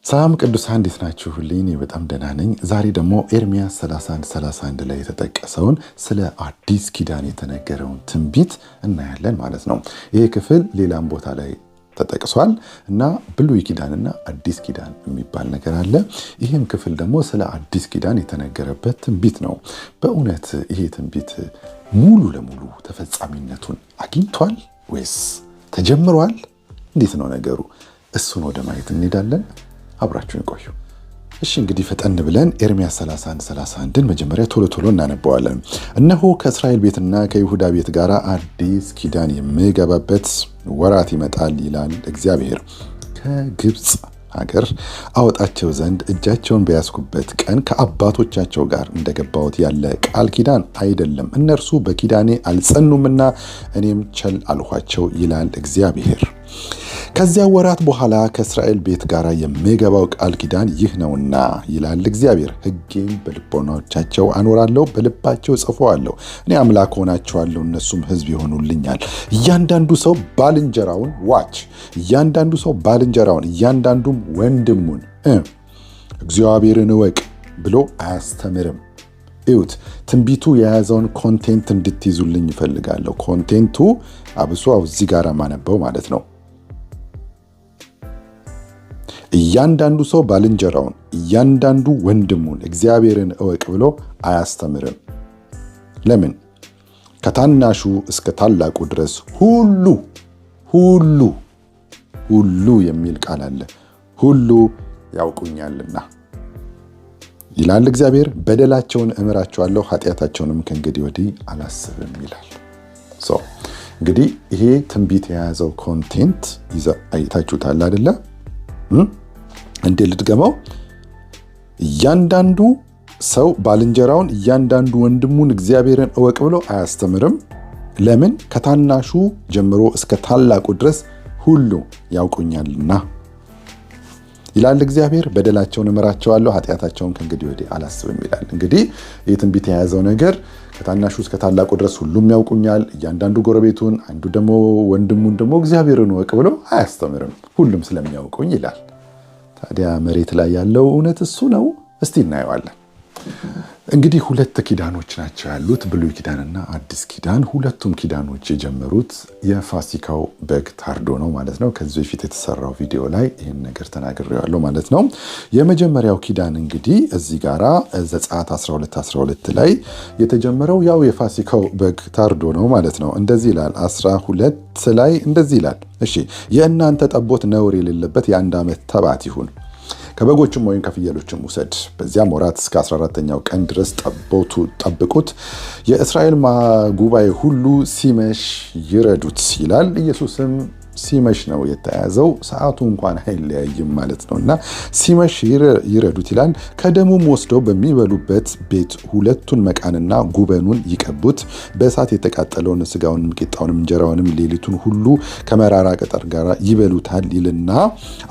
ሰላም ቅዱሳን እንዴት ናችሁልኝ? እኔ በጣም ደህና ነኝ። ዛሬ ደግሞ ኤርምያስ 31 ላይ የተጠቀሰውን ስለ አዲስ ኪዳን የተነገረውን ትንቢት እናያለን ማለት ነው። ይሄ ክፍል ሌላም ቦታ ላይ ተጠቅሷል እና ብሉይ ኪዳንና አዲስ ኪዳን የሚባል ነገር አለ። ይህም ክፍል ደግሞ ስለ አዲስ ኪዳን የተነገረበት ትንቢት ነው። በእውነት ይሄ ትንቢት ሙሉ ለሙሉ ተፈጻሚነቱን አግኝቷል ወይስ ተጀምሯል? እንዴት ነው ነገሩ? እሱን ወደ ማየት እንሄዳለን። አብራችሁን ቆዩ። እሺ እንግዲህ ፈጠን ብለን ኤርምያስ 31:31ን መጀመሪያ ቶሎ እናነባዋለን። እነሆ ከእስራኤል ቤትና ከይሁዳ ቤት ጋር አዲስ ኪዳን የምገባበት ወራት ይመጣል ይላል እግዚአብሔር። ከግብፅ ሀገር አወጣቸው ዘንድ እጃቸውን በያዝኩበት ቀን ከአባቶቻቸው ጋር እንደገባሁት ያለ ቃል ኪዳን አይደለም። እነርሱ በኪዳኔ አልጸኑምና እኔም ቸል አልኋቸው ይላል እግዚአብሔር። ከዚያ ወራት በኋላ ከእስራኤል ቤት ጋር የምገባው ቃል ኪዳን ይህ ነውና ይላል እግዚአብሔር። ሕጌን በልቦናቸው አኖራለሁ፣ በልባቸው ጽፈዋለሁ። እኔ አምላክ ሆናቸዋለሁ፣ እነሱም ሕዝብ ይሆኑልኛል። እያንዳንዱ ሰው ባልንጀራውን እያንዳንዱ ሰው ባልንጀራውን እያንዳንዱም ወንድሙን እግዚአብሔርን እወቅ ብሎ አያስተምርም። እዩት፣ ትንቢቱ የያዘውን ኮንቴንት እንድትይዙልኝ ይፈልጋለሁ። ኮንቴንቱ አብሶ እዚህ ጋር ማነበው ማለት ነው። እያንዳንዱ ሰው ባልንጀራውን እያንዳንዱ ወንድሙን እግዚአብሔርን እወቅ ብሎ አያስተምርም። ለምን? ከታናሹ እስከ ታላቁ ድረስ ሁሉ የሚል ቃል አለ። ሁሉ ያውቁኛልና ይላል እግዚአብሔር። በደላቸውን እምራቸዋለሁ፣ ኃጢአታቸውንም ከእንግዲህ ወዲህ አላስብም ይላል። እንግዲህ ይሄ ትንቢት የያዘው ኮንቴንት አይታችሁታል አይደለ? እንዴ ልድገመው። እያንዳንዱ ሰው ባልንጀራውን እያንዳንዱ ወንድሙን እግዚአብሔርን እወቅ ብሎ አያስተምርም። ለምን? ከታናሹ ጀምሮ እስከ ታላቁ ድረስ ሁሉ ያውቁኛልና ይላል እግዚአብሔር። በደላቸውን እምራቸዋለሁ፣ ኃጢአታቸውን ከእንግዲህ ወዲህ አላስብም ይላል። እንግዲህ ይህ ትንቢት የያዘው ነገር ከታናሹ እስከ ታላቁ ድረስ ሁሉም ያውቁኛል፣ እያንዳንዱ ጎረቤቱን፣ አንዱ ደግሞ ወንድሙን ደግሞ እግዚአብሔርን እወቅ ብሎ አያስተምርም፣ ሁሉም ስለሚያውቁኝ ይላል። ታዲያ መሬት ላይ ያለው እውነት እሱ ነው? እስቲ እናየዋለን። እንግዲህ ሁለት ኪዳኖች ናቸው ያሉት፣ ብሉይ ኪዳንና አዲስ ኪዳን። ሁለቱም ኪዳኖች የጀመሩት የፋሲካው በግ ታርዶ ነው ማለት ነው። ከዚህ በፊት የተሰራው ቪዲዮ ላይ ይህን ነገር ተናግሬዋለሁ ማለት ነው። የመጀመሪያው ኪዳን እንግዲህ እዚህ ጋራ ዘጸአት 12:12 ላይ የተጀመረው ያው የፋሲካው በግ ታርዶ ነው ማለት ነው። እንደዚህ ይላል 12 ላይ እንደዚህ ይላል። እሺ የእናንተ ጠቦት ነውር የሌለበት የ1 ዓመት ተባት ይሁን፣ ከበጎችም ወይም ከፍየሎችም ውሰድ። በዚያም ወራት እስከ 14ኛው ቀን ድረስ ጠብቁት። የእስራኤል ጉባኤ ሁሉ ሲመሽ ይረዱት ይላል። ኢየሱስም ሲመሽ ነው የተያዘው፣ ሰዓቱ እንኳን አይለያይም ማለት ነው። እና ሲመሽ ይረዱት ይላል። ከደሙም ወስደው በሚበሉበት ቤት ሁለቱን መቃንና ጉበኑን ይቀቡት። በእሳት የተቃጠለውን ስጋውንም ቂጣውንም እንጀራውንም ሌሊቱን ሁሉ ከመራራ ቅጠል ጋር ይበሉታል ይልና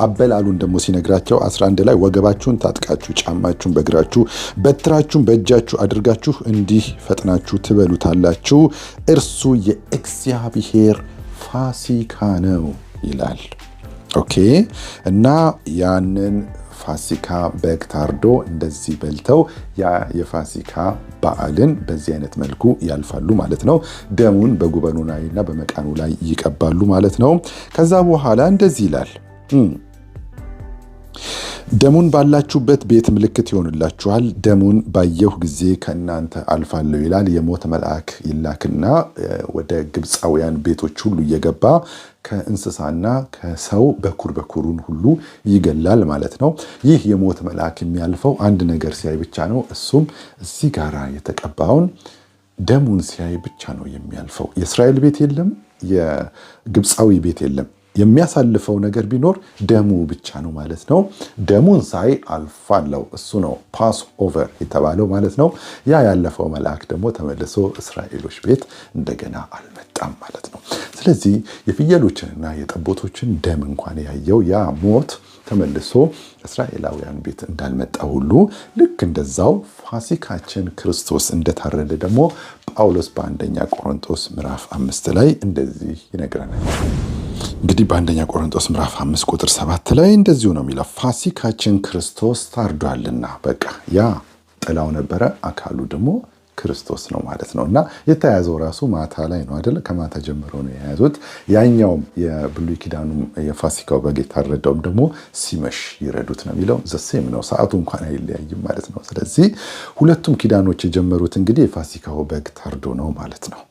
አበላሉን ደግሞ ሲነግራቸው 11 ላይ ወገባችሁን ታጥቃችሁ ጫማችሁን በእግራችሁ በትራችሁን በእጃችሁ አድርጋችሁ እንዲህ ፈጥናችሁ ትበሉታላችሁ፣ እርሱ የእግዚአብሔር ፋሲካ ነው ይላል። ኦኬ። እና ያንን ፋሲካ በግ ታርዶ እንደዚህ በልተው ያ የፋሲካ በዓልን በዚህ አይነት መልኩ ያልፋሉ ማለት ነው። ደሙን በጉበኑ ላይና በመቃኑ ላይ ይቀባሉ ማለት ነው። ከዛ በኋላ እንደዚህ ይላል፣ ደሙን ባላችሁበት ቤት ምልክት ይሆንላችኋል። ደሙን ባየሁ ጊዜ ከእናንተ አልፋለሁ ይላል። የሞት መልአክ ይላክና ወደ ግብፃውያን ቤቶች ሁሉ እየገባ ከእንስሳና ከሰው በኩሩን ሁሉ ይገላል ማለት ነው። ይህ የሞት መልአክ የሚያልፈው አንድ ነገር ሲያይ ብቻ ነው። እሱም እዚህ ጋር የተቀባውን ደሙን ሲያይ ብቻ ነው የሚያልፈው። የእስራኤል ቤት የለም፣ የግብፃዊ ቤት የለም። የሚያሳልፈው ነገር ቢኖር ደሙ ብቻ ነው ማለት ነው። ደሙን ሳይ አልፋለሁ፣ እሱ ነው ፓስ ኦቨር የተባለው ማለት ነው። ያ ያለፈው መልአክ ደግሞ ተመልሶ እስራኤሎች ቤት እንደገና አልመጣም ማለት ነው። ስለዚህ የፍየሎችንና የጠቦቶችን ደም እንኳን ያየው ያ ሞት ተመልሶ እስራኤላውያን ቤት እንዳልመጣ ሁሉ ልክ እንደዛው ፋሲካችን ክርስቶስ እንደታረደ ደግሞ ጳውሎስ በአንደኛ ቆሮንቶስ ምዕራፍ 5 ላይ እንደዚህ ይነግረናል። እንግዲህ በአንደኛ ቆሮንቶስ ምዕራፍ 5 ቁጥር 7 ላይ እንደዚሁ ነው የሚለው ፋሲካችን ክርስቶስ ታርዷልና። በቃ ያ ጥላው ነበረ፣ አካሉ ደግሞ ክርስቶስ ነው ማለት ነው። እና የተያዘው ራሱ ማታ ላይ ነው አይደለ? ከማታ ጀምሮ ነው የያዙት። ያኛውም የብሉይ ኪዳኑ የፋሲካው በግ የታረደውም ደግሞ ሲመሽ ይረዱት ነው የሚለው ዘሴም ነው። ሰዓቱ እንኳን አይለያይም ማለት ነው። ስለዚህ ሁለቱም ኪዳኖች የጀመሩት እንግዲህ የፋሲካው በግ ታርዶ ነው ማለት ነው።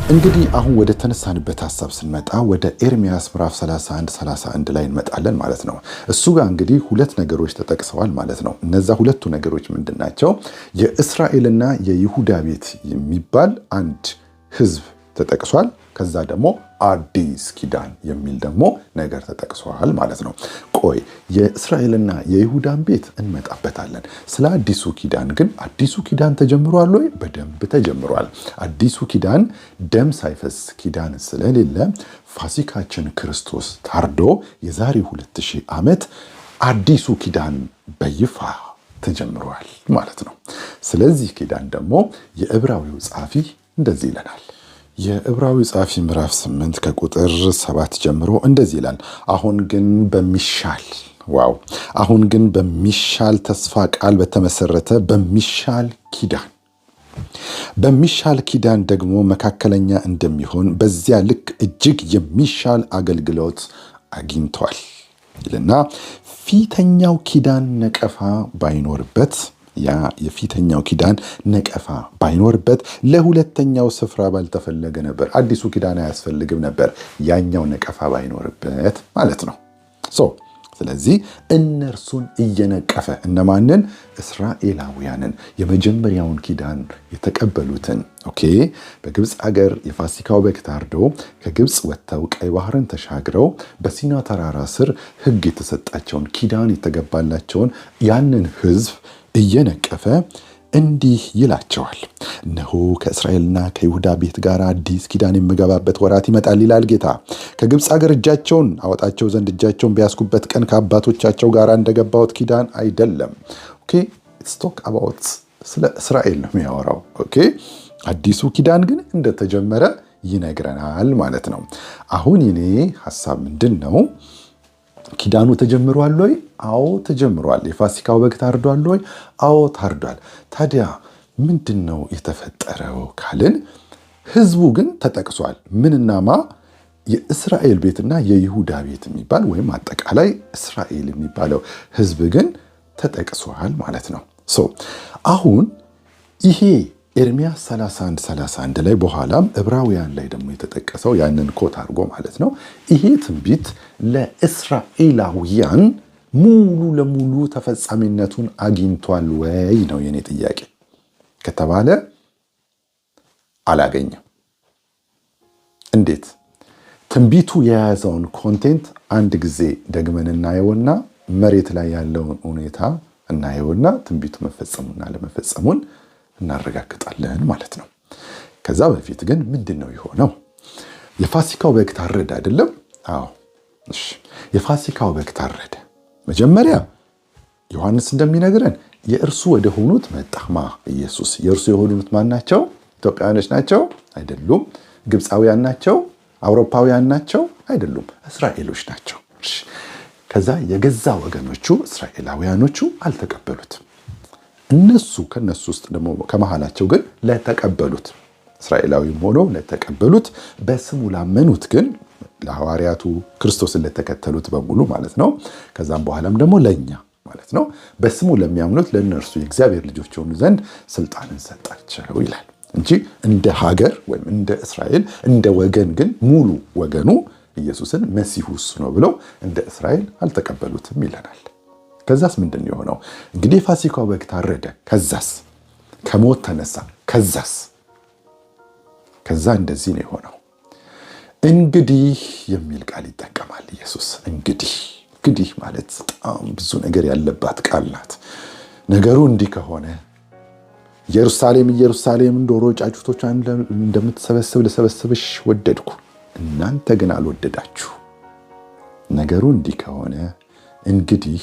እንግዲህ አሁን ወደ ተነሳንበት ሐሳብ ስንመጣ ወደ ኤርሚያስ ምዕራፍ 31 ላይ እንመጣለን ማለት ነው። እሱ ጋር እንግዲህ ሁለት ነገሮች ተጠቅሰዋል ማለት ነው። እነዛ ሁለቱ ነገሮች ምንድናቸው? የእስራኤልና የይሁዳ ቤት የሚባል አንድ ሕዝብ ተጠቅሷል። ከዛ ደግሞ አዲስ ኪዳን የሚል ደግሞ ነገር ተጠቅሷል ማለት ነው። ቆይ የእስራኤልና የይሁዳን ቤት እንመጣበታለን። ስለ አዲሱ ኪዳን ግን አዲሱ ኪዳን ተጀምሯል ወይ? በደንብ ተጀምሯል። አዲሱ ኪዳን ደም ሳይፈስ ኪዳን ስለሌለ ፋሲካችን ክርስቶስ ታርዶ የዛሬ 2000 ዓመት አዲሱ ኪዳን በይፋ ተጀምሯል ማለት ነው። ስለዚህ ኪዳን ደግሞ የዕብራዊው ጸሐፊ እንደዚህ ይለናል። የዕብራዊ ጸሐፊ ምዕራፍ 8 ከቁጥር 7 ጀምሮ እንደዚህ ይላል። አሁን ግን በሚሻል ተስፋ ቃል በተመሰረተ በሚሻል ኪዳን ደግሞ መካከለኛ እንደሚሆን በዚያ ልክ እጅግ የሚሻል አገልግሎት አግኝቷል ይልና ፊተኛው ኪዳን ነቀፋ ባይኖርበት ያ የፊተኛው ኪዳን ነቀፋ ባይኖርበት ለሁለተኛው ስፍራ ባልተፈለገ ነበር። አዲሱ ኪዳን አያስፈልግም ነበር ያኛው ነቀፋ ባይኖርበት ማለት ነው። ስለዚህ እነርሱን እየነቀፈ እነማንን? እስራኤላውያንን የመጀመሪያውን ኪዳን የተቀበሉትን በግብፅ ሀገር የፋሲካው በግ ታርዶ ከግብፅ ወጥተው ቀይ ባህርን ተሻግረው በሲና ተራራ ስር ሕግ የተሰጣቸውን ኪዳን የተገባላቸውን ያንን ሕዝብ እየነቀፈ እንዲህ ይላቸዋል። እነሆ ከእስራኤልና ከይሁዳ ቤት ጋር አዲስ ኪዳን የምገባበት ወራት ይመጣል ይላል ጌታ። ከግብፅ ሀገር እጃቸውን አወጣቸው ዘንድ እጃቸውን ቢያስኩበት ቀን ከአባቶቻቸው ጋር እንደገባሁት ኪዳን አይደለም። ስቶክ አባውት ስለ እስራኤል ነው የሚያወራው። አዲሱ ኪዳን ግን እንደተጀመረ ይነግረናል ማለት ነው። አሁን የኔ ሐሳብ ምንድን ነው? ኪዳኑ ተጀምሯል ወይ? አዎ ተጀምሯል። የፋሲካው በግ ታርዷል ወይ? አዎ ታርዷል። ታዲያ ምንድን ነው የተፈጠረው ካልን ህዝቡ ግን ተጠቅሷል። ምንናማ? የእስራኤል ቤትና የይሁዳ ቤት የሚባል ወይም አጠቃላይ እስራኤል የሚባለው ህዝብ ግን ተጠቅሷል ማለት ነው። አሁን ይሄ ኤርሚያስ 31 ላይ በኋላም ዕብራውያን ላይ ደግሞ የተጠቀሰው ያንን ኮት አድርጎ ማለት ነው። ይሄ ትንቢት ለእስራኤላውያን ሙሉ ለሙሉ ተፈጻሚነቱን አግኝቷል ወይ ነው የኔ ጥያቄ። ከተባለ አላገኘም። እንዴት? ትንቢቱ የያዘውን ኮንቴንት አንድ ጊዜ ደግመን እናየውና መሬት ላይ ያለውን ሁኔታ እናየውና ትንቢቱ መፈጸሙና ለመፈጸሙን እናረጋግጣለን ማለት ነው። ከዛ በፊት ግን ምንድን ነው የሆነው? የፋሲካው በግ ታረደ አይደለም? አዎ እሺ፣ የፋሲካው በግ ታረደ። መጀመሪያ ዮሐንስ እንደሚነግረን የእርሱ ወደ ሆኑት መጣማ ኢየሱስ። የእርሱ የሆኑት ማን ናቸው? ኢትዮጵያውያኖች ናቸው? አይደሉም። ግብፃውያን ናቸው? አውሮፓውያን ናቸው? አይደሉም። እስራኤሎች ናቸው። ከዛ የገዛ ወገኖቹ እስራኤላውያኖቹ አልተቀበሉትም። ከነሱ ውስጥ ደግሞ ከመሃላቸው ግን ለተቀበሉት እስራኤላዊም ሆኖ ለተቀበሉት በስሙ ላመኑት ግን ለሐዋርያቱ ክርስቶስን ለተከተሉት በሙሉ ማለት ነው። ከዛም በኋላም ደግሞ ለኛ ማለት ነው በስሙ ለሚያምኑት ለእነርሱ የእግዚአብሔር ልጆች የሆኑ ዘንድ ስልጣንን ሰጣቸው ይላል እንጂ እንደ ሀገር ወይም እንደ እስራኤል እንደ ወገን ግን ሙሉ ወገኑ ኢየሱስን መሲሁ እሱ ነው ብለው እንደ እስራኤል አልተቀበሉትም ይለናል። ከዛስ ምንድን የሆነው? እንግዲህ ፋሲካው በግ ታረደ። ከዛስ ከሞት ተነሳ። ከዛ እንደዚህ ነው የሆነው። እንግዲህ የሚል ቃል ይጠቀማል ኢየሱስ። እንግዲህ ማለት በጣም ብዙ ነገር ያለባት ቃል ናት። ነገሩ እንዲህ ከሆነ ኢየሩሳሌም ዶሮ ጫጩቶቿን እንደምትሰበስብ ልሰበስብሽ ወደድኩ፣ እናንተ ግን አልወደዳችሁ። ነገሩ እንዲህ ከሆነ እንግዲህ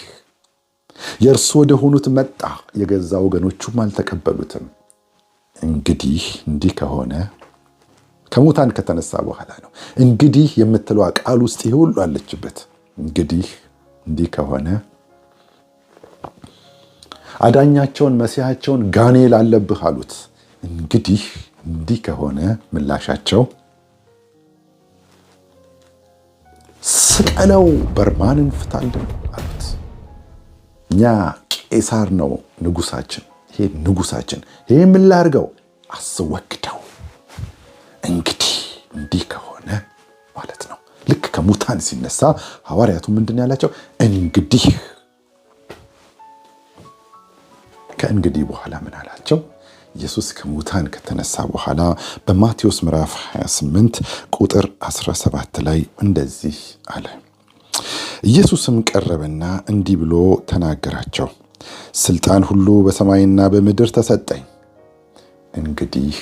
የእርሱ ወደ ሆኑት መጣ፣ የገዛ ወገኖቹም አልተቀበሉትም። እንግዲህ እንዲህ ከሆነ ከሙታን ከተነሳ በኋላ ነው። እንግዲህ የምትለዋ ቃል ውስጥ ይሄ ሁሉ አለችበት። እንግዲህ እንዲህ ከሆነ አዳኛቸውን መሲሐቸውን ጋኔል አለብህ አሉት። እንግዲህ እንዲህ ከሆነ ምላሻቸው ስቀለው፣ በርባንን ፍታልን አሉት። እኛ ቄሳር ነው ንጉሳችን፣ ይሄ ንጉሳችን፣ ይሄ ምን ላድርገው? አስወግደው። እንግዲህ እንዲህ ከሆነ ማለት ነው። ልክ ከሙታን ሲነሳ ሐዋርያቱ ምንድን ያላቸው? እንግዲህ ከእንግዲህ በኋላ ምን አላቸው? ኢየሱስ ከሙታን ከተነሳ በኋላ በማቴዎስ ምዕራፍ 28 ቁጥር 17 ላይ እንደዚህ አለ። ኢየሱስም ቀረበና እንዲህ ብሎ ተናገራቸው። ስልጣን ሁሉ በሰማይና በምድር ተሰጠኝ። እንግዲህ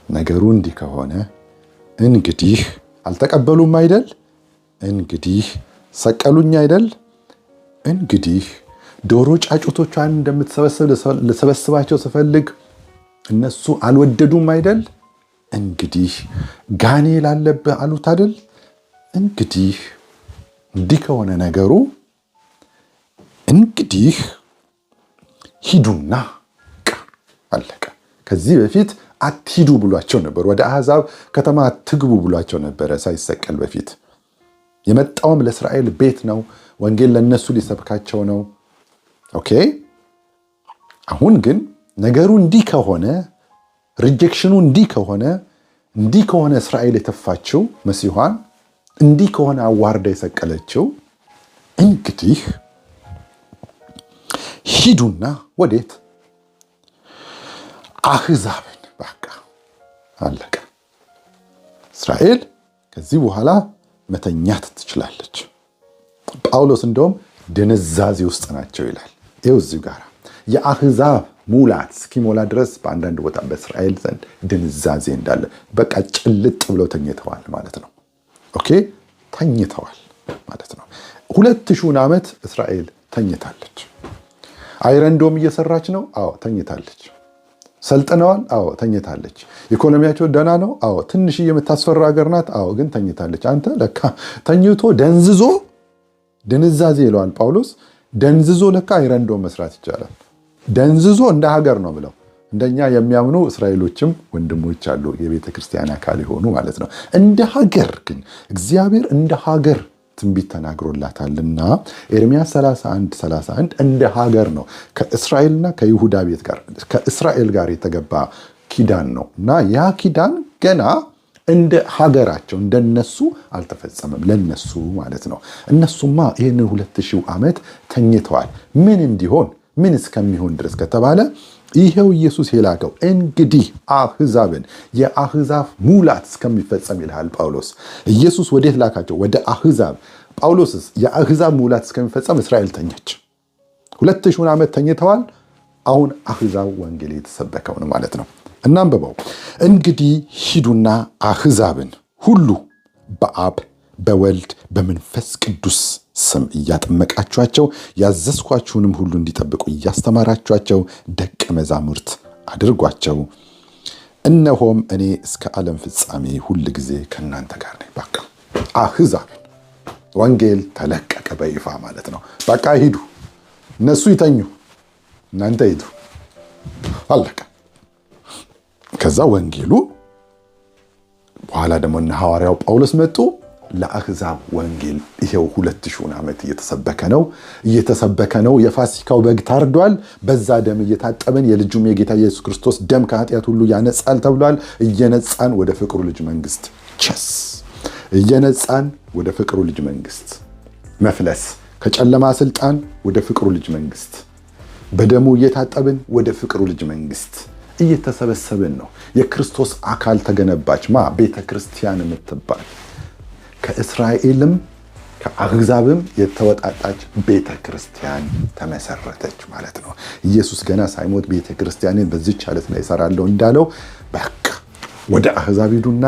ነገሩ እንዲህ ከሆነ እንግዲህ አልተቀበሉም አይደል? እንግዲህ ሰቀሉኝ አይደል? እንግዲህ ዶሮ ጫጩቶቿን እንደምትሰበስብ ልሰበስባቸው ስፈልግ እነሱ አልወደዱም አይደል? እንግዲህ ጋኔል አለብህ አሉት አይደል? እንግዲህ እንዲህ ከሆነ ነገሩ እንግዲህ ሂዱና አለቀ። ከዚህ በፊት አትሂዱ ብሏቸው ነበር። ወደ አሕዛብ ከተማ አትግቡ ብሏቸው ነበረ ሳይሰቀል በፊት። የመጣውም ለእስራኤል ቤት ነው። ወንጌል ለነሱ ሊሰብካቸው ነው። ኦኬ። አሁን ግን ነገሩ እንዲህ ከሆነ፣ ሪጀክሽኑ እንዲህ ከሆነ እስራኤል የተፋችው መሲኋን እንዲህ ከሆነ አዋርዳ የሰቀለችው፣ እንግዲህ ሂዱና ወዴት? አሕዛብን። በቃ አለቀ። እስራኤል ከዚህ በኋላ መተኛት ትችላለች። ጳውሎስ እንደውም ድንዛዜ ውስጥ ናቸው ይላል። ይኸው እዚሁ ጋር የአሕዛብ ሙላት እስኪሞላ ድረስ በአንዳንድ ቦታ በእስራኤል ዘንድ ድንዛዜ እንዳለ፣ በቃ ጭልጥ ብለው ተኝተዋል ማለት ነው። ኦኬ፣ ተኝተዋል ማለት ነው። 2000 ዓመት እስራኤል ተኝታለች። አይረንዶም እየሰራች ነው። አዎ ተኝታለች። ሰልጥነዋል። አዎ ተኝታለች። ኢኮኖሚያቸው ደህና ነው። አዎ ትንሽ የምታስፈራ ሀገር ናት። አዎ ግን ተኝታለች። አንተ ለካ ተኝቶ ደንዝዞ፣ ድንዛዜ ይለዋል ጳውሎስ። ደንዝዞ ለካ አይረንዶም መስራት ይቻላል። ደንዝዞ እንደ ሀገር ነው ብለው እንደኛ የሚያምኑ እስራኤሎችም ወንድሞች አሉ፣ የቤተ ክርስቲያን አካል የሆኑ ማለት ነው። እንደ ሀገር ግን እግዚአብሔር እንደ ሀገር ትንቢት ተናግሮላታልና ኤርምያስ 31:31 እንደ ሀገር ነው። ከእስራኤልና ከይሁዳ ቤት ጋር ከእስራኤል ጋር የተገባ ኪዳን ነው እና ያ ኪዳን ገና እንደ ሀገራቸው እንደነሱ አልተፈጸመም፣ ለነሱ ማለት ነው። እነሱማ ይህንን 2000 ዓመት ተኝተዋል። ምን እንዲሆን ምን እስከሚሆን ድረስ ከተባለ ይሄው ኢየሱስ የላከው እንግዲህ አሕዛብን የአሕዛብ ሙላት እስከሚፈጸም ይልሃል ጳውሎስ። ኢየሱስ ወዴት ላካቸው? ወደ አሕዛብ። ጳውሎስስ የአሕዛብ ሙላት እስከሚፈጸም እስራኤል ተኛች። 2000 ዓመት ተኝተዋል። አሁን አሕዛብ ወንጌል የተሰበከው ነው ማለት ነው። እናንብበው። እንግዲህ ሂዱና አሕዛብን ሁሉ በአብ በወልድ በመንፈስ ቅዱስ ስም እያጠመቃችኋቸው ያዘዝኳችሁንም ሁሉ እንዲጠብቁ እያስተማራችኋቸው ደቀ መዛሙርት አድርጓቸው። እነሆም እኔ እስከ ዓለም ፍጻሜ ሁል ጊዜ ከእናንተ ጋር ነኝ። በቃ አሕዛብን ወንጌል ተለቀቀ በይፋ ማለት ነው። በቃ ሂዱ፣ እነሱ ይተኙ፣ እናንተ ሂዱ፣ አለቀ። ከዛ ወንጌሉ በኋላ ደግሞ እነ ሐዋርያው ጳውሎስ መጡ። ለአሕዛብ ወንጌል ይሄው 2000 ዓመት እየተሰበከ ነው። የፋሲካው በግ ታርዷል። በዛ ደም እየታጠበን የልጁም የጌታ ኢየሱስ ክርስቶስ ደም ከኃጢአት ሁሉ ያነጻል ተብሏል። እየነጻን ወደ ፍቅሩ ልጅ መንግስት እየነጻን ወደ ፍቅሩ ልጅ መንግስት መፍለስ፣ ከጨለማ ስልጣን ወደ ፍቅሩ ልጅ መንግስት፣ በደሙ እየታጠብን ወደ ፍቅሩ ልጅ መንግስት እየተሰበሰብን ነው። የክርስቶስ አካል ተገነባች። ቤተ ክርስቲያን የምትባል ከእስራኤልም ከአሕዛብም የተወጣጣች ቤተ ክርስቲያን ተመሰረተች ማለት ነው። ኢየሱስ ገና ሳይሞት ቤተ ክርስቲያንን በዚች ዓለት ላይ እሰራለሁ እንዳለው በቃ ወደ አሕዛብ ሂዱና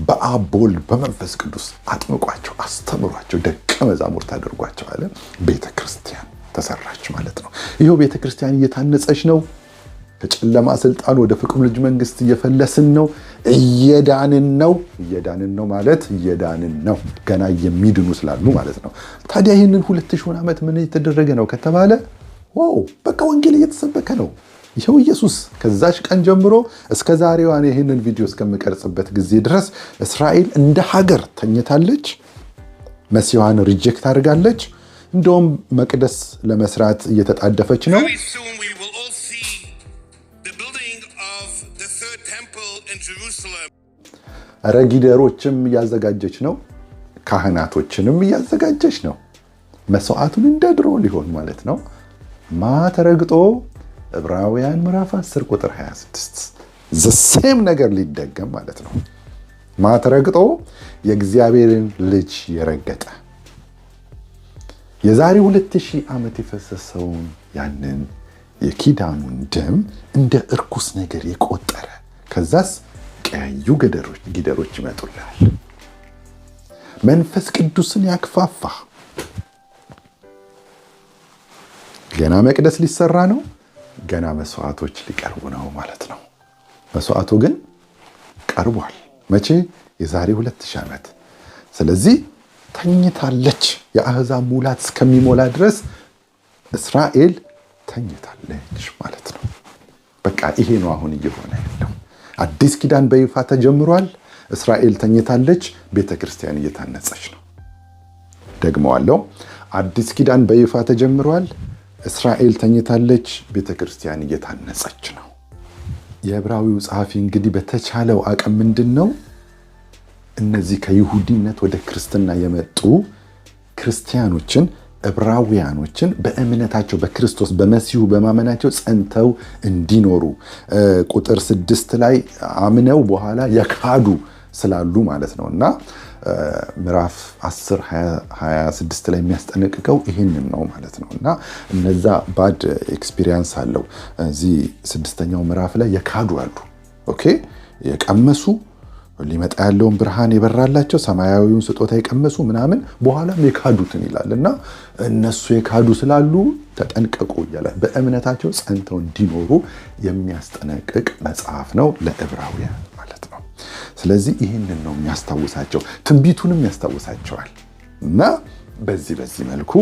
በአብ በወልድ በመንፈስ ቅዱስ አጥምቋቸው፣ አስተምሯቸው፣ ደቀ መዛሙርት አድርጓቸው አለ። ቤተ ክርስቲያን ተሰራች ማለት ነው። ይኸው ቤተ ክርስቲያን እየታነጸች ነው። ከጨለማ ስልጣን ወደ ፍቅሩ ልጅ መንግስት እየፈለስን ነው። እየዳንን ነው ማለት እየዳንን ነው፣ ገና የሚድኑ ስላሉ ማለት ነው። ታዲያ ይህንን 2000 ዓመት ምን እየተደረገ ነው ከተባለ በቃ ወንጌል እየተሰበከ ነው። ይኸው ኢየሱስ ከዛች ቀን ጀምሮ እስከ ዛሬዋ ይህንን ቪዲዮ እስከምቀርጽበት ጊዜ ድረስ እስራኤል እንደ ሀገር ተኝታለች። መሲዋን ሪጀክት አድርጋለች። እንደውም መቅደስ ለመስራት እየተጣደፈች ነው። ጊደሮችም እያዘጋጀች ነው። ካህናቶችንም እያዘጋጀች ነው። መስዋዕቱን እንደ ድሮ ሊሆን ማለት ነው። ተረግጦ ዕብራውያን ምዕራፍ 10 ቁጥር 26 ዘሴም ነገር ሊደገም ማለት ነው። ተረግጦ የእግዚአብሔርን ልጅ የረገጠ የዛሬ 2000 ዓመት የፈሰሰውን ያንን የኪዳኑን ደም እንደ እርኩስ ነገር የቆጠረ ከዛስ ቀያዩ ጊደሮች ይመጡልሃል። መንፈስ ቅዱስን ያክፋፋ። ገና መቅደስ ሊሰራ ነው። ገና መስዋዕቶች ሊቀርቡ ነው ማለት ነው። መስዋዕቱ ግን ቀርቧል። መቼ? የዛሬ 2000 ዓመት። ስለዚህ ተኝታለች። የአሕዛብ ሙላት እስከሚሞላ ድረስ እስራኤል ተኝታለች ማለት ነው። በቃ ይሄ ነው አሁን እየሆነ ያለው። አዲስ ኪዳን በይፋ ተጀምሯል። እስራኤል ተኝታለች። ቤተክርስቲያን እየታነጸች ነው። ደግመዋለሁ። አዲስ ኪዳን በይፋ ተጀምሯል። እስራኤል ተኝታለች። ቤተክርስቲያን እየታነጸች ነው። የዕብራዊው ጸሐፊ እንግዲህ በተቻለው አቅም ምንድነው እነዚህ ከይሁዲነት ወደ ክርስትና የመጡ ክርስቲያኖችን ዕብራውያኖችን በእምነታቸው በክርስቶስ በመሲሁ በማመናቸው ጸንተው እንዲኖሩ ቁጥር 6 ላይ አምነው በኋላ የካዱ ስላሉ ማለት ነውና ምዕራፍ 10 26 ላይ የሚያስጠነቅቀው ይሄንን ነው ማለት ነውና እነዛ ባድ ኤክስፒሪየንስ አለው። እዚህ 6ኛው ምዕራፍ ላይ የካዱ አሉ። የቀመሱ ሊመጣ ያለውን ብርሃን የበራላቸው ሰማያዊውን ስጦታ የቀመሱ ምናምን በኋላም የካዱትን ይላልና እነሱ የካዱ ስላሉ ተጠንቀቁ እያለ በእምነታቸው ጸንተው እንዲኖሩ የሚያስጠነቅቅ መጽሐፍ ነው ለዕብራውያን ማለት ነው። ስለዚህ ይህንን ነው የሚያስታውሳቸው፣ ትንቢቱንም ያስታውሳቸዋል። እና በዚህ መልኩ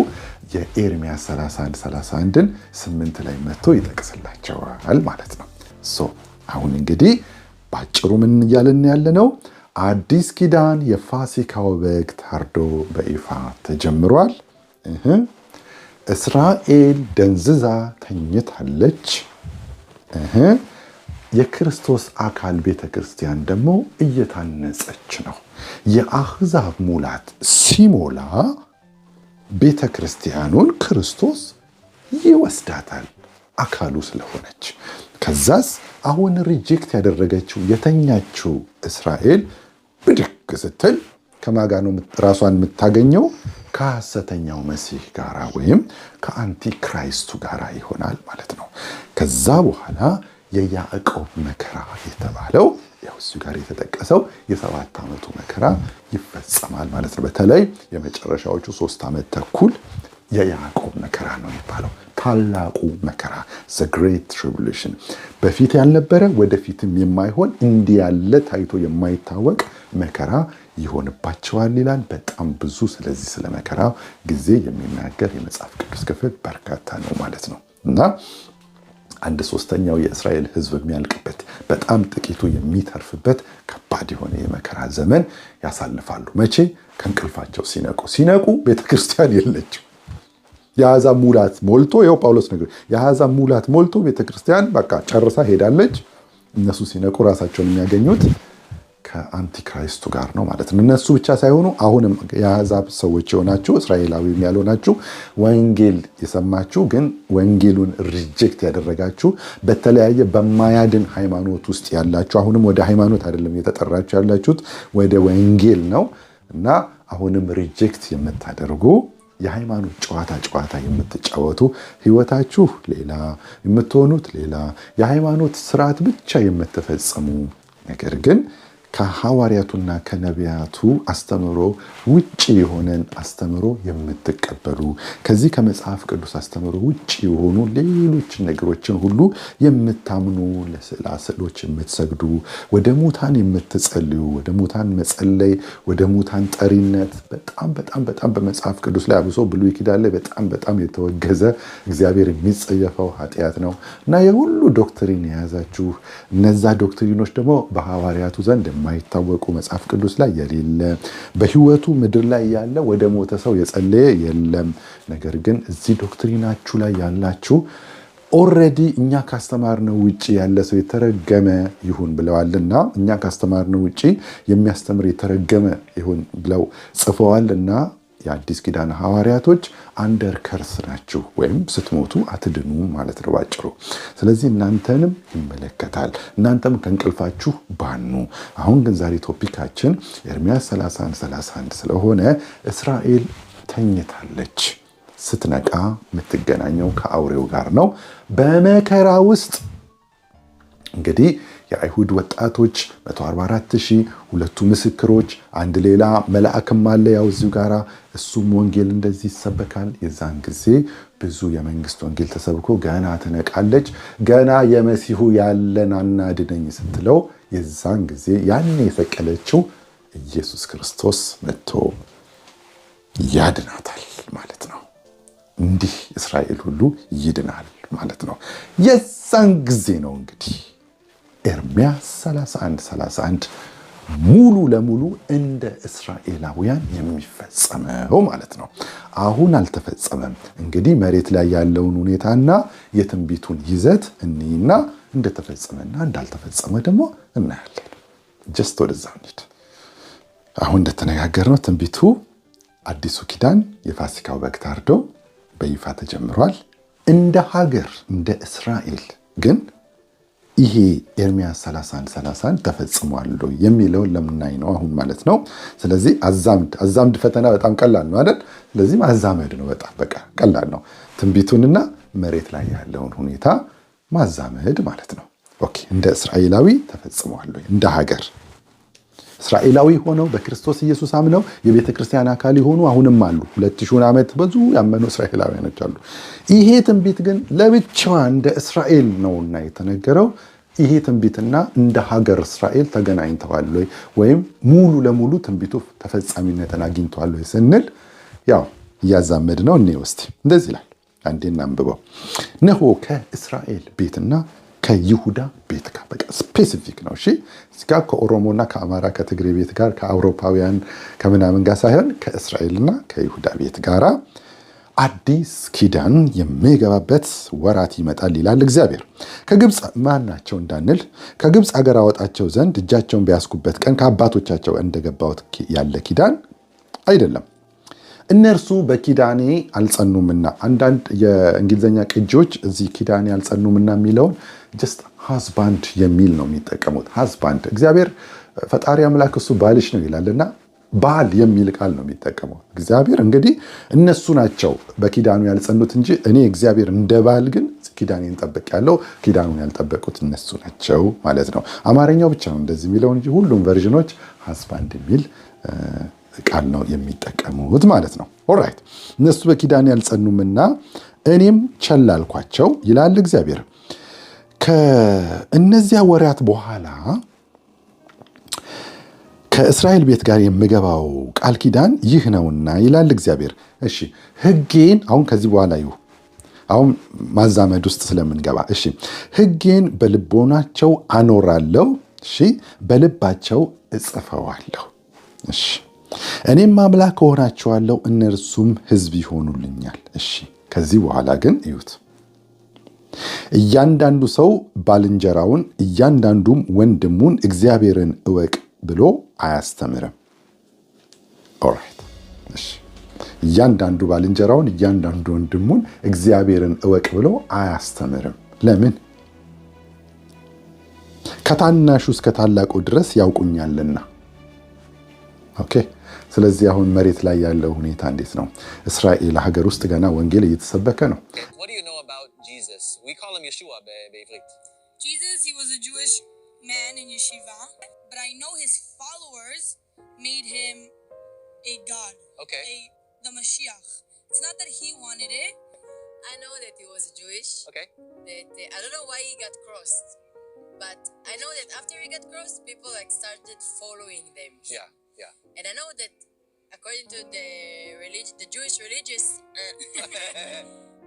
የኤርምያስ 31:31ን 8 ላይ መጥቶ ይጠቅስላቸዋል ማለት ነው። አሁን እንግዲህ ባጭሩ ምን እያልን ያለነው አዲስ ኪዳን የፋሲካው በግ ታርዶ በይፋ ተጀምሯል። እስራኤል ደንዝዛ ተኝታለች። የክርስቶስ አካል ቤተክርስቲያን ደግሞ እየታነጸች ነው። የአሕዛብ ሙላት ሲሞላ ቤተክርስቲያኑን ክርስቶስ ይወስዳታል አካሉ ስለሆነች። ከዛስ አሁን ሪጀክት ያደረገችው የተኛችው እስራኤል ብድግ ስትል ከማጋ ነው ራሷን የምታገኘው? ከሐሰተኛው መሲህ ጋራ ወይም ከአንቲክራይስቱ ጋራ ይሆናል ማለት ነው። ከዛ በኋላ የያዕቆብ መከራ የተባለው ያው እሱ ጋር የተጠቀሰው የ7 ዓመቱ መከራ ይፈጸማል ማለት ነው። በተለይ የመጨረሻዎቹ 3 ዓመት ተኩል የያዕቆብ መከራ ነው የሚባለው። ታላቁ መከራ the great tribulation በፊት ያልነበረ ወደፊትም የማይሆን እንዲህ ያለ ታይቶ የማይታወቅ መከራ ይሆንባቸዋል ይላል። በጣም ብዙ ስለዚህ ስለ መከራ ጊዜ የሚናገር የመጽሐፍ ቅዱስ ክፍል በርካታ ነው ማለት ነው። እና 1/3 የእስራኤል ሕዝብ የሚያልቅበት በጣም ጥቂቱ የሚተርፍበት ከባድ የሆነ የመከራ ዘመን ያሳልፋሉ። መቼ? ከእንቅልፋቸው ሲነቁ ቤተክርስቲያን የለችም። የአሕዛብ ሙላት ሞልቶ ይኸው ጳውሎስ ነገር የአሕዛብ ሙላት ሞልቶ ቤተክርስቲያን በቃ ጨርሳ ሄዳለች። እነሱ ሲነቁ ራሳቸውን የሚያገኙት ከአንቲክራይስቱ ጋር ነው ማለት ነው። እነሱ ብቻ ሳይሆኑ አሁንም የአሕዛብ ሰዎች የሆናችሁ እስራኤላዊ ያልሆናችሁ ወንጌል የሰማችሁ ግን ወንጌሉን ሪጀክት ያደረጋችሁ በተለያየ በማያድን ሃይማኖት ውስጥ ያላችሁ አሁንም ወደ ሃይማኖት አይደለም የተጠራችሁ ያላችሁት ወደ ወንጌል ነው እና አሁንም ሪጀክት የምታደርጉ የሃይማኖት ጨዋታ የምትጫወቱ ህይወታችሁ ሌላ የምትሆኑት ሌላ የሃይማኖት ስርዓት ብቻ የምትፈጽሙ ነገር ግን ከሐዋርያቱና ከነቢያቱ አስተምሮ ውጪ የሆነን አስተምሮ የምትቀበሉ ከዚህ ከመጽሐፍ ቅዱስ አስተምሮ ውጪ የሆኑ ሌሎች ነገሮችን ሁሉ የምታምኑ ለስዕሎች የምትሰግዱ ወደ ሙታን የምትጸልዩ ወደ ሙታን መጸለይ ወደ ሙታን ጠሪነት በጣም በመጽሐፍ ቅዱስ ላይ አብሶ ብሉይ ኪዳን ላይ በጣም የተወገዘ እግዚአብሔር የሚጸየፈው ኃጢአት ነው እና የሁሉ ዶክትሪን የያዛችሁ እነዛ ዶክትሪኖች ደግሞ በሐዋርያቱ ዘንድ የማይታወቁ መጽሐፍ ቅዱስ ላይ የሌለ በህይወቱ ምድር ላይ ያለ ወደ ሞተ ሰው የጸለየ የለም። ነገር ግን እዚህ ዶክትሪናችሁ ላይ ያላችሁ ኦሬዲ እኛ ካስተማርነው ውጪ ያለ ሰው የተረገመ ይሁን ብለዋልና እኛ ካስተማርነው ውጪ የሚያስተምር የተረገመ ይሁን ብለው ጽፈዋልና የአዲስ ኪዳን ሐዋርያቶች አንደር ከርስ ናችሁ ወይም ስትሞቱ አትድኑ ማለት ነው ባጭሩ። ስለዚህ እናንተንም ይመለከታል። እናንተም ከእንቅልፋችሁ ባኑ። አሁን ግን ዛሬ ቶፒካችን ኤርምያስ 31 ስለሆነ እስራኤል ተኝታለች። ስትነቃ የምትገናኘው ከአውሬው ጋር ነው በመከራ ውስጥ። እንግዲህ የአይሁድ ወጣቶች 144,000 ሁለቱ ምስክሮች አንድ ሌላ መልአክም አለ ያው እዚሁ ጋራ እሱም ወንጌል እንደዚህ ይሰበካል። የዛን ጊዜ ብዙ የመንግስት ወንጌል ተሰብኮ ገና ትነቃለች። ገና የመሲሁ ያለን አናድነኝ ስትለው የዛን ጊዜ ያን የሰቀለችው ኢየሱስ ክርስቶስ መጥቶ ያድናታል ማለት ነው። እንዲህ እስራኤል ሁሉ ይድናል ማለት ነው። የዛን ጊዜ ነው እንግዲህ ኤርምያስ 31 ሙሉ ለሙሉ እንደ እስራኤላውያን የሚፈጸመው ማለት ነው። አሁን አልተፈጸመም። እንግዲህ መሬት ላይ ያለውን ሁኔታና የትንቢቱን ይዘት እንይና እንደተፈጸመና እንዳልተፈጸመ ደግሞ እናያለን። ጀስት ወደዛ እንሂድ። አሁን እንደተነጋገርነው ትንቢቱ አዲሱ ኪዳን የፋሲካው በግ ታርዶ በይፋ ተጀምሯል። እንደ ሀገር እንደ እስራኤል ግን ይሄ ኤርምያስ 31 ተፈጽሟል የሚለውን ለምናይ ነው አሁን ማለት ነው። ስለዚህ አዛምድ ፈተና በጣም ቀላል ነው አይደል? ስለዚህ ማዛመድ ነው በቃ ቀላል ነው። ትንቢቱንና መሬት ላይ ያለውን ሁኔታ ማዛመድ ማለት ነው። ኦኬ እንደ እስራኤላዊ ተፈጽሟል እንደ ሀገር እስራኤላዊ ሆነው በክርስቶስ ኢየሱስ አምነው የቤተ ክርስቲያን አካል የሆኑ አሁንም አሉ። 2000 ዓመት ብዙ ያመኑ እስራኤላውያኖች አሉ። ይሄ ትንቢት ግን ለብቻዋ እንደ እስራኤል ነውና የተነገረው። ይሄ ትንቢትና እንደ ሀገር እስራኤል ተገናኝተዋል ወይም ሙሉ ለሙሉ ትንቢቱ ተፈጻሚነትን አግኝተዋል ስንል ያው እያዛመድ ነው። እኔ ውስጥ እንደዚህ ይላል። አንዴ እናንብበው። ነሆ ከእስራኤል ቤትና ከይሁዳ ቤት ጋር በቃ ስፔሲፊክ ነው። እሺ እዚህ ጋር ከኦሮሞና ከአማራ ከትግሬ ቤት ጋር ከአውሮፓውያን ከምናምን ጋር ሳይሆን ከእስራኤልና ከይሁዳ ቤት ጋር አዲስ ኪዳን የሚገባበት ወራት ይመጣል ይላል እግዚአብሔር። ከግብፅ ማን ናቸው እንዳንል ከግብፅ አገር አወጣቸው ዘንድ እጃቸውን ቢያስኩበት ቀን ከአባቶቻቸው እንደገባሁት ያለ ኪዳን አይደለም። እነርሱ በኪዳኔ አልጸኑምና። አንዳንድ የእንግሊዝኛ ቅጂዎች እዚህ ኪዳኔ አልጸኑምና የሚለውን ጀስት ሃዝባንድ የሚል ነው የሚጠቀሙት። ሃዝባንድ እግዚአብሔር ፈጣሪ አምላክ እሱ ባልሽ ነው ይላልና ባል የሚል ቃል ነው የሚጠቀመው እግዚአብሔር። እንግዲህ እነሱ ናቸው በኪዳኑ ያልጸኑት እንጂ እኔ እግዚአብሔር እንደ ባል ግን ኪዳኔን ጠብቄያለሁ፣ ኪዳኑን ያልጠበቁት እነሱ ናቸው ማለት ነው። አማርኛው ብቻ ነው እንደዚህ የሚለው እንጂ ሁሉም ቨርዥኖች ሃዝባንድ የሚል ቃል ነው የሚጠቀሙት ማለት ነው። ኦልራይት እነሱ በኪዳኔ ያልጸኑምና እኔም ቸል አልኳቸው ይላል እግዚአብሔር። ከእነዚያ ወራት በኋላ ከእስራኤል ቤት ጋር የምገባው ቃል ኪዳን ይህ ነውና ይላል እግዚአብሔር። እሺ ሕጌን አሁን ከዚህ በኋላ ይሁ አሁን ማዛመድ ውስጥ ስለምንገባ እሺ ሕጌን በልቦናቸው አኖራለሁ፣ እሺ በልባቸው እጽፈዋለሁ። እሺ እኔም አምላክ እሆናቸዋለሁ፣ እነርሱም ሕዝብ ይሆኑልኛል። እሺ ከዚህ በኋላ ግን እዩት። እያንዳንዱ ሰው ባልንጀራውን እያንዳንዱም ወንድሙን እግዚአብሔርን እወቅ ብሎ አያስተምርም። ኦልራይት እሺ እያንዳንዱ ባልንጀራውን እያንዳንዱ ወንድሙን እግዚአብሔርን እወቅ ብሎ አያስተምርም። ለምን? ከታናሹ እስከ ታላቁ ድረስ ያውቁኛልና። ኦኬ ስለዚህ አሁን መሬት ላይ ያለው ሁኔታ እንዴት ነው? እስራኤል ሀገር ውስጥ ገና ወንጌል እየተሰበከ ነው። What do you know about Jesus? We call him Yeshua בעברית. Jesus, he was a Jewish man in yeshiva, but I know his followers made him a god. Okay. The Mashiach. It's not that he wanted it. I know that he was Jewish. Okay. I don't know why he got crossed, but I know that after he got crossed, people like started following them. Yeah. And I know that according to the Jewish religious,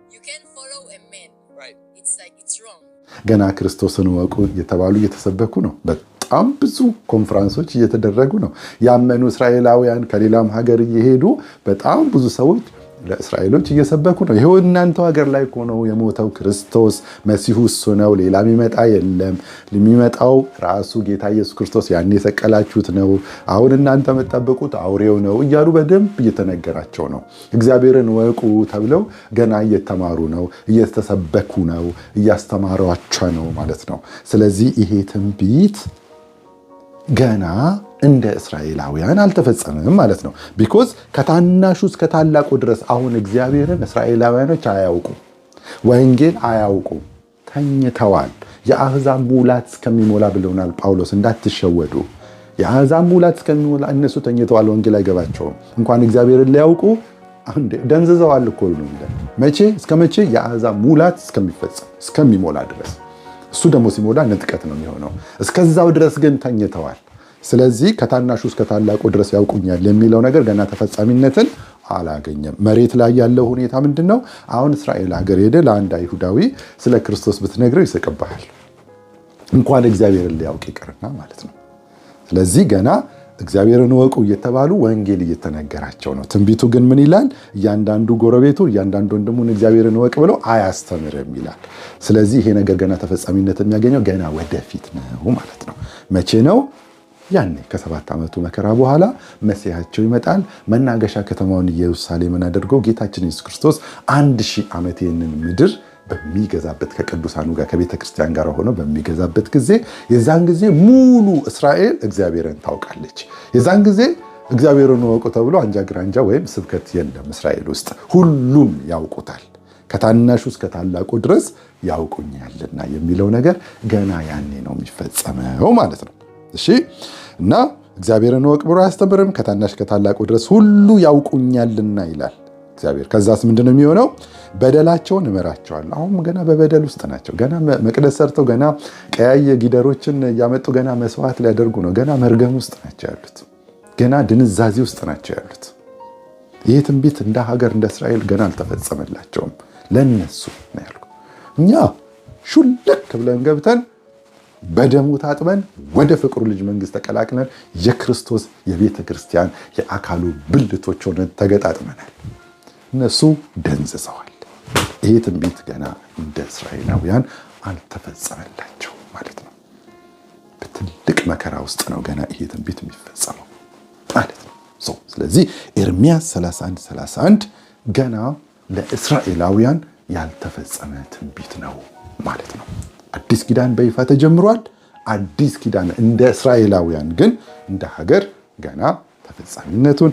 you can follow a man. Right. It's wrong. ገና ክርስቶስን ወቁ እየተባሉ እየተሰበኩ ነው። በጣም ብዙ ኮንፈረንሶች እየተደረጉ ነው። ያመኑ እስራኤላውያን ከሌላም ሀገር እየሄዱ በጣም ብዙ ሰዎች ለእስራኤሎች እየሰበኩ ነው። ይሄው እናንተው ሀገር ላይ ነው የሞተው ክርስቶስ መሲሁ እሱ ነው፣ ሌላ የሚመጣ የለም፣ የሚመጣው ራሱ ጌታ ኢየሱስ ክርስቶስ ያን የሰቀላችሁት ነው፣ አሁን እናንተ የምትጠብቁት አውሬው ነው እያሉ በደንብ እየተነገራቸው ነው። እግዚአብሔርን ወቁ ተብለው ገና እየተማሩ ነው፣ እየተሰበኩ ነው፣ እያስተማሯቸው ነው ማለት ነው። ስለዚህ ይሄ ትንቢት ገና እንደ እስራኤላውያን አልተፈጸመም ማለት ነው። ቢኮዝ ከታናሹ እስከ ታላቁ ድረስ አሁን እግዚአብሔርን እስራኤላውያኖች አያውቁ፣ ወንጌል አያውቁ፣ ተኝተዋል። የአሕዛብ ሙላት እስከሚሞላ ብለውናል ጳውሎስ፣ እንዳትሸወዱ። የአሕዛብ ሙላት እስከሚሞላ እነሱ ተኝተዋል፣ ወንጌል አይገባቸውም። እንኳን እግዚአብሔርን ሊያውቁ ደንዝዘዋል እኮ ነው። መቼ እስከ መቼ? የአሕዛብ ሙላት እስከሚፈጸም እስከሚሞላ ድረስ። እሱ ደግሞ ሲሞላ ንጥቀት ነው የሚሆነው። እስከዛው ድረስ ግን ተኝተዋል። ስለዚህ ከታናሹ እስከ ታላቁ ድረስ ያውቁኛል የሚለው ነገር ገና ተፈጻሚነትን አላገኘም። መሬት ላይ ያለው ሁኔታ ምንድነው? አሁን እስራኤል ሀገር ሄደ ለአንድ አይሁዳዊ ስለ ክርስቶስ ብትነግረው ይስቅብሃል፣ እንኳን እግዚአብሔርን ሊያውቅ ይቅርና ማለት ነው። ስለዚህ ገና እግዚአብሔርን ወቁ እየተባሉ ወንጌል እየተነገራቸው ነው። ትንቢቱ ግን ምን ይላል? እያንዳንዱ ጎረቤቱ እያንዳንዱ ወንድሙን እግዚአብሔርን ወቅ ብሎ አያስተምርም ይላል። ስለዚህ ይሄ ነገር ገና ተፈጻሚነት የሚያገኘው ገና ወደፊት ነው ማለት ነው። መቼ ነው? ያኔ ከ7 ዓመቱ መከራ በኋላ መሲያቸው ይመጣል። መናገሻ ከተማውን ኢየሩሳሌምን አድርጎ ጌታችን ኢየሱስ ክርስቶስ 1000 ዓመት ይህንን ምድር በሚገዛበት ከቅዱሳኑ ጋር ከቤተ ክርስቲያን ጋር ሆኖ በሚገዛበት ጊዜ የዛን ጊዜ ሙሉ እስራኤል እግዚአብሔርን ታውቃለች። የዛን ጊዜ እግዚአብሔርን ወቁ ተብሎ አንጃ ግራንጃ ወይም ስብከት የለም እስራኤል ውስጥ፣ ሁሉም ያውቁታል። ከታናሹ እስከ ታላቁ ድረስ ያውቁኛልና የሚለው ነገር ገና ያኔ ነው የሚፈጸመው ማለት ነው። እሺ፣ እና እግዚአብሔርን ወቅ ብሎ አያስተምርም። ከታናሽ ከታላቁ ድረስ ሁሉ ያውቁኛልና ይላል እግዚአብሔር። ከዛስ ምንድነው የሚሆነው? በደላቸውን እመራቸዋለሁ። አሁን ገና በበደል ውስጥ ናቸው። ገና መቅደስ ሰርተው ገና ቀያየ ጊደሮችን እያመጡ ገና መስዋዕት ሊያደርጉ ነው። ገና መርገም ውስጥ ናቸው ያሉት። ገና ድንዛዜ ውስጥ ናቸው ያሉት። ይህ ትንቢት እንደ ሀገር እንደ እስራኤል ገና አልተፈጸመላቸውም። ለነሱ ነው ያልኩት። እኛ ሹልክ ብለን ገብተን በደሙ ታጥበን ወደ ፍቅሩ ልጅ መንግስት ተቀላቅለን የክርስቶስ የቤተ ክርስቲያን የአካሉ ብልቶች ሆነን ተገጣጥመናል። እነሱ ደንዝዘዋል። ይሄ ትንቢት ገና እንደ እስራኤላውያን አልተፈጸመላቸው ማለት ነው። በትልቅ መከራ ውስጥ ነው ገና ይሄ ትንቢት የሚፈጸመው ማለት ነው። ስለዚህ ኤርምያስ 31:31 ገና ለእስራኤላውያን ያልተፈጸመ ትንቢት ነው ማለት ነው። አዲስ ኪዳን በይፋ ተጀምሯል። አዲስ ኪዳን እንደ እስራኤላውያን ግን እንደ ሀገር ገና ተፈጻሚነቱን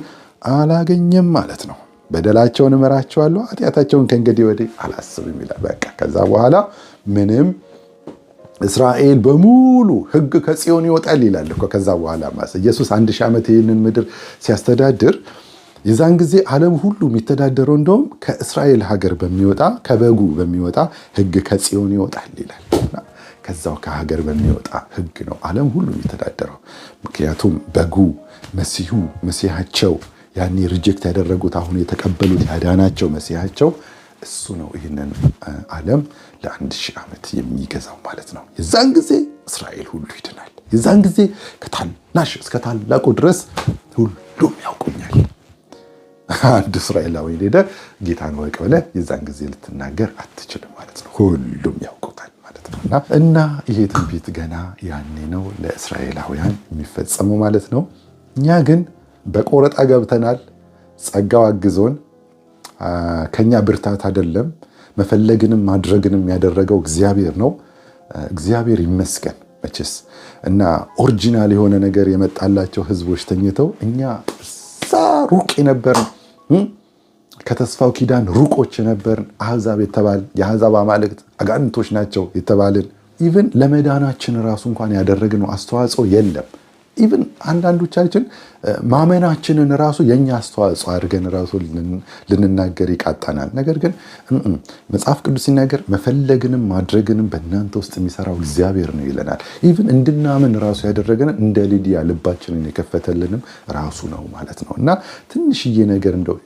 አላገኘም ማለት ነው። በደላቸውን እመራቸዋለሁ፣ ኃጢአታቸውን ከእንግዲህ ወዲህ አላስብም ይላል። በቃ ከዛ በኋላ ምንም እስራኤል በሙሉ ሕግ ከጽዮን ይወጣል ይላል እኮ። ከዛ በኋላ ኢየሱስ 1000 ዓመት ይህንን ምድር ሲያስተዳድር የዛን ጊዜ ዓለም ሁሉ የሚተዳደረው እንደውም ከእስራኤል ሀገር በሚወጣ ከበጉ በሚወጣ ሕግ ከጽዮን ይወጣል ይላል። ከዛው ከሀገር በሚወጣ ሕግ ነው ዓለም ሁሉ የሚተዳደረው። ምክንያቱም በጉ መሲሐቸው ያኔ ሪጀክት ያደረጉት አሁን የተቀበሉት ያዳናቸው መሲሐቸው እሱ ነው ይህንን ዓለም ለ1000 ዓመት የሚገዛው ማለት ነው። የዛን ጊዜ እስራኤል ሁሉ ይድናል። የዛን ጊዜ ከታናሽ እስከ ታላቁ ድረስ ሁሉም ያውቁኛል። አንድ እስራኤላዊ ሄደ ጌታን ወቅ ብለህ የዛን ጊዜ ልትናገር አትችልም ማለት ነው። ሁሉም ያውቁታል ማለት ነው። እና ይሄ ትንቢት ገና ያኔ ነው ለእስራኤላውያን የሚፈጸመው ማለት ነው። እኛ ግን በቆረጣ ገብተናል። ጸጋው አግዞን ከኛ ብርታት አይደለም፣ መፈለግንም ማድረግንም ያደረገው እግዚአብሔር ነው። እግዚአብሔር ይመስገን መቼስ። እና ኦሪጂናል የሆነ ነገር የመጣላቸው ህዝቦች ተኝተው እኛ ሩቅ የነበርን ከተስፋው ኪዳን ሩቆች የነበርን አሕዛብ የተባልን የአሕዛብ አማልክት አጋንንቶች ናቸው የተባልን ኢቭን ለመዳናችን ራሱ እንኳን ያደረግነው አስተዋጽኦ የለም። ኢቭን አንዳንዶቻችን ማመናችንን ራሱ የኛ አስተዋጽኦ አድርገን ራሱ ልንናገር ይቃጣናል። ነገር ግን መጽሐፍ ቅዱስ ሲናገር መፈለግንም ማድረግንም በእናንተ ውስጥ የሚሰራው እግዚአብሔር ነው ይለናል። ኢቭን እንድናምን ራሱ ያደረገን እንደ ሊዲያ ልባችንን የከፈተልንም ራሱ ነው ማለት ነው። እና ትንሽዬ ነገር እንደው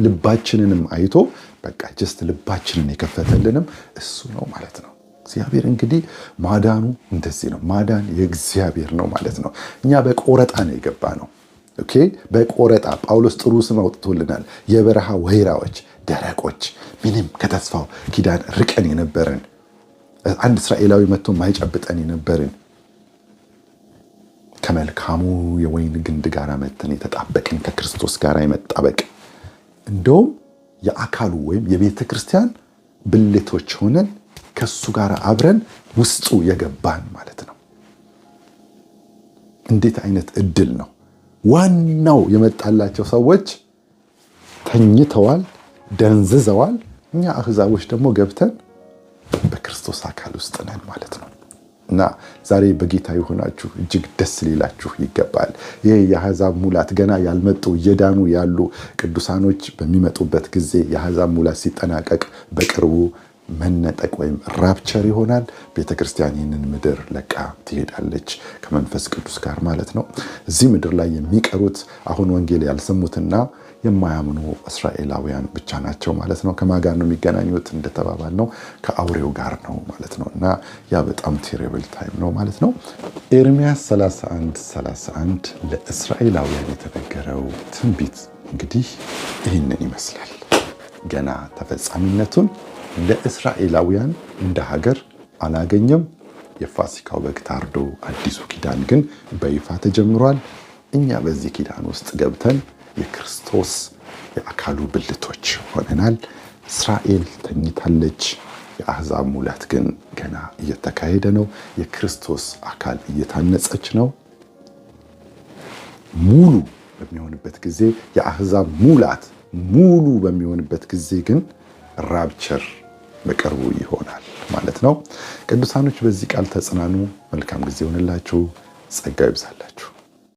ልባችንንም አይቶ በቃ ጀስት ልባችንን የከፈተልንም እሱ ነው ማለት ነው። እግዚአብሔር እንግዲህ ማዳኑ እንደዚህ ነው። ማዳን የእግዚአብሔር ነው ማለት ነው። እኛ በቆረጣ ነው የገባ ነው። ኦኬ፣ በቆረጣ ጳውሎስ ጥሩ ስም አውጥቶልናል። የበረሃ ወይራዎች፣ ደረቆች፣ ምንም ከተስፋው ኪዳን ርቀን የነበርን፣ አንድ እስራኤላዊ መጥቶ ማይጨብጠን የነበርን፣ ከመልካሙ የወይን ግንድ ጋር መተን የተጣበቅን፣ ከክርስቶስ ጋር የመጣበቅ እንደውም የአካሉ ወይም የቤተ ክርስቲያን ብልቶች ሆነን ከሱ ጋር አብረን ውስጡ የገባን ማለት ነው። እንዴት አይነት እድል ነው! ዋናው የመጣላቸው ሰዎች ተኝተዋል፣ ደንዝዘዋል። እኛ አህዛቦች ደግሞ ገብተን በክርስቶስ አካል ውስጥ ነን ማለት ነው። እና ዛሬ በጌታ የሆናችሁ እጅግ ደስ ሊላችሁ ይገባል። ይህ የአህዛብ ሙላት ገና ያልመጡ እየዳኑ ያሉ ቅዱሳኖች በሚመጡበት ጊዜ የአህዛብ ሙላት ሲጠናቀቅ በቅርቡ መነጠቅ ወይም ራፕቸር ይሆናል። ቤተክርስቲያን ይህንን ምድር ለቃ ትሄዳለች ከመንፈስ ቅዱስ ጋር ማለት ነው። እዚህ ምድር ላይ የሚቀሩት አሁን ወንጌል ያልሰሙትና የማያምኑ እስራኤላውያን ብቻ ናቸው ማለት ነው። ከማን ጋር ነው የሚገናኙት? እንደተባባል ነው ከአውሬው ጋር ነው ማለት ነው። እና ያ በጣም ቴሪብል ታይም ነው ማለት ነው። ኤርምያስ 31:31 ለእስራኤላውያን የተነገረው ትንቢት እንግዲህ ይህንን ይመስላል። ገና ተፈጻሚነቱን ለእስራኤላውያን እንደ ሀገር አላገኘም። የፋሲካው በግ ታርዶ አዲሱ ኪዳን ግን በይፋ ተጀምሯል። እኛ በዚህ ኪዳን ውስጥ ገብተን የክርስቶስ የአካሉ ብልቶች ሆነናል። እስራኤል ተኝታለች፣ የአህዛብ ሙላት ግን ገና እየተካሄደ ነው። የክርስቶስ አካል እየታነጸች ነው። ሙሉ በሚሆንበት ጊዜ የአህዛብ ሙላት ሙሉ በሚሆንበት ጊዜ ግን ራፕቸር በቅርቡ ይሆናል ማለት ነው። ቅዱሳኖች በዚህ ቃል ተጽናኑ። መልካም ጊዜ ይሆንላችሁ። ጸጋ ይብዛላችሁ።